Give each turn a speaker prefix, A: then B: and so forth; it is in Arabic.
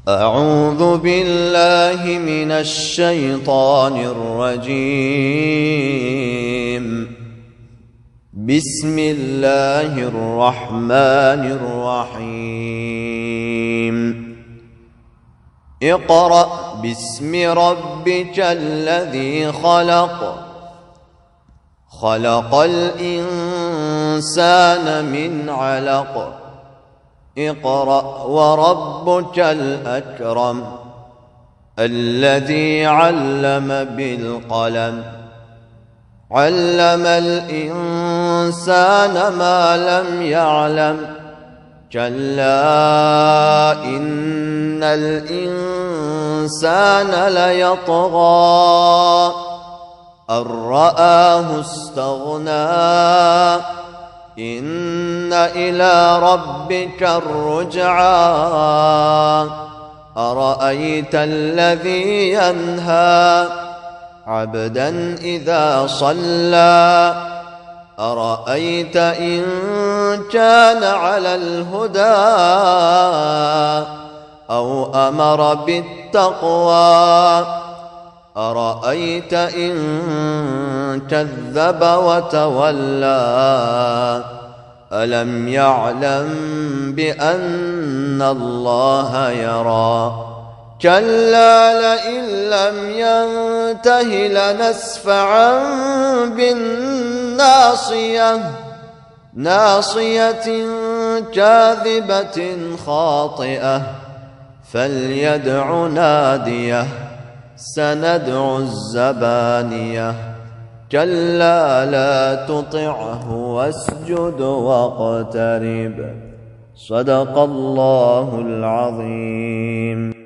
A: أعوذ بالله من الشيطان الرجيم. بسم الله الرحمن الرحيم. اقرأ باسم ربك الذي خلق. خلق الإنسان من علق. اقرأ وربك الأكرم الذي علم بالقلم. علم الإنسان ما لم يعلم. كلا إن الإنسان ليطغى أن رآه استغنى. إن إلى ربك الرجعى. أرأيت الذي ينهى عبدا إذا صلى. أرأيت إن كان على الهدى أو أمر بالتقوى. أرأيت إن كذب وتولى. ألم يعلم بأن الله يرى. كلا لئن لم ينته لنسفعا بالناصية. ناصية كاذبة خاطئة. فليدع ناديه. سندع الزبانية. كلا لا تطعه واسجد واقترب. صدق الله العظيم.